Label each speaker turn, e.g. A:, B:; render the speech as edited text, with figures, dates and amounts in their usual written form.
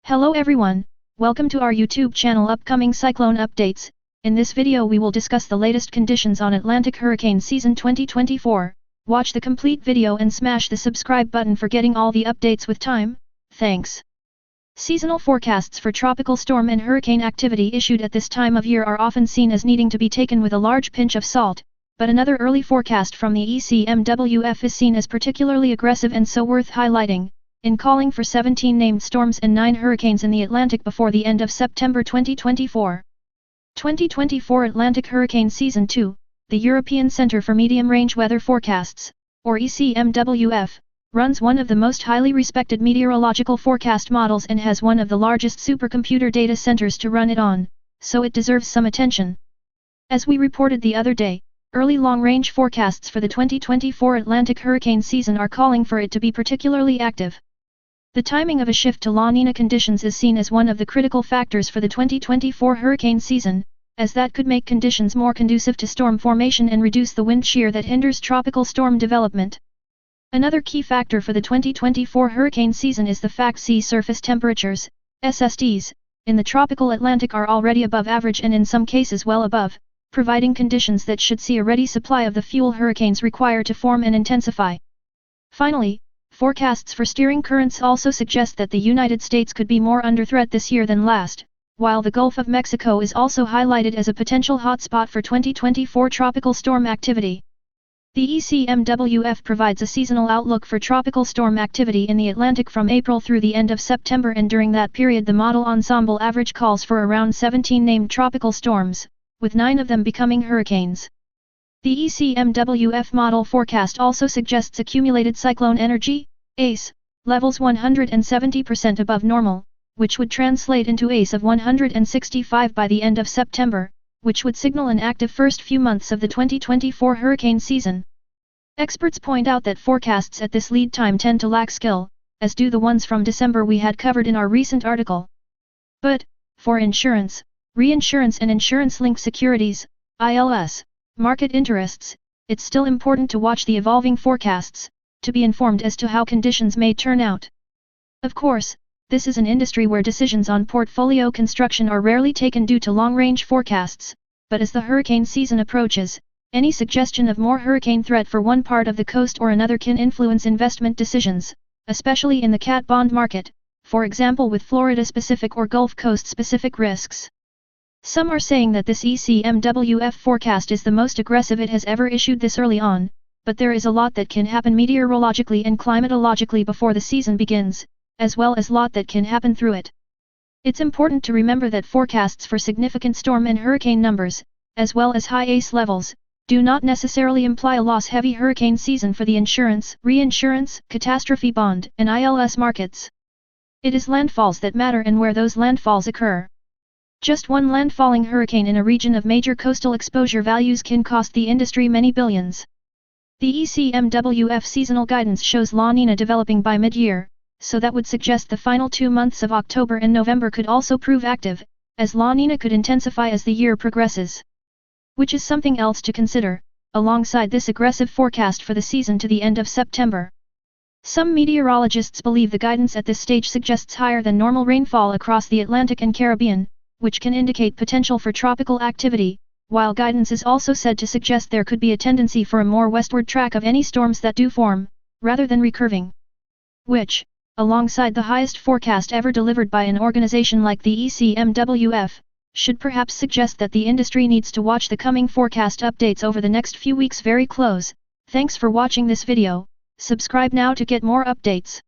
A: Hello everyone, welcome to our YouTube channel Upcoming Cyclone Updates. In this video we will discuss the latest conditions on Atlantic Hurricane Season 2024. Watch the complete video and smash the subscribe button for getting all the updates with time. Thanks. Seasonal forecasts for tropical storm and hurricane activity issued at this time of year are often seen as needing to be taken with a large pinch of salt, but another early forecast from the ECMWF is seen as particularly aggressive and so worth highlighting, in calling for 17 named storms and 9 hurricanes in the Atlantic before the end of September 2024. 2024 Atlantic Hurricane Season 2, the European Centre for Medium-Range Weather Forecasts, or ECMWF, runs one of the most highly respected meteorological forecast models and has one of the largest supercomputer data centers to run it on, so it deserves some attention. As we reported the other day, early long-range forecasts for the 2024 Atlantic hurricane season are calling for it to be particularly active. The timing of a shift to La Niña conditions is seen as one of the critical factors for the 2024 hurricane season, as that could make conditions more conducive to storm formation and reduce the wind shear that hinders tropical storm development. Another key factor for the 2024 hurricane season is the fact sea surface temperatures, SSTs, in the tropical Atlantic are already above average and in some cases well above, providing conditions that should see a ready supply of the fuel hurricanes require to form and intensify. Finally, forecasts for steering currents also suggest that the United States could be more under threat this year than last, while the Gulf of Mexico is also highlighted as a potential hotspot for 2024 tropical storm activity. The ECMWF provides a seasonal outlook for tropical storm activity in the Atlantic from April through the end of September, and during that period the model ensemble average calls for around 17 named tropical storms, with 9 of them becoming hurricanes. The ECMWF model forecast also suggests accumulated cyclone energy, ACE, levels 170% above normal, which would translate into ACE of 165 by the end of September, which would signal an active first few months of the 2024 hurricane season. Experts point out that forecasts at this lead time tend to lack skill, as do the ones from December we had covered in our recent article. But, for insurance, reinsurance and insurance-linked securities, ILS, market interests, it's still important to watch the evolving forecasts, to be informed as to how conditions may turn out. Of course, this is an industry where decisions on portfolio construction are rarely taken due to long-range forecasts, but as the hurricane season approaches, any suggestion of more hurricane threat for one part of the coast or another can influence investment decisions, especially in the cat bond market, for example with Florida-specific or Gulf Coast-specific risks. Some are saying that this ECMWF forecast is the most aggressive it has ever issued this early on, but there is a lot that can happen meteorologically and climatologically before the season begins, as well as lot that can happen through it. It's important to remember that forecasts for significant storm and hurricane numbers, as well as high ACE levels, do not necessarily imply a loss-heavy hurricane season for the insurance, reinsurance, catastrophe bond, and ILS markets. It is landfalls that matter and where those landfalls occur. Just one landfalling hurricane in a region of major coastal exposure values can cost the industry many billions. The ECMWF seasonal guidance shows La Niña developing by mid-year, so that would suggest the final 2 months of October and November could also prove active, as La Niña could intensify as the year progresses. Which is something else to consider, alongside this aggressive forecast for the season to the end of September. Some meteorologists believe the guidance at this stage suggests higher than normal rainfall across the Atlantic and Caribbean, which can indicate potential for tropical activity, while guidance is also said to suggest there could be a tendency for a more westward track of any storms that do form, rather than recurving. Which, alongside the highest forecast ever delivered by an organization like the ECMWF, should perhaps suggest that the industry needs to watch the coming forecast updates over the next few weeks very close. Thanks for watching this video, subscribe now to get more updates.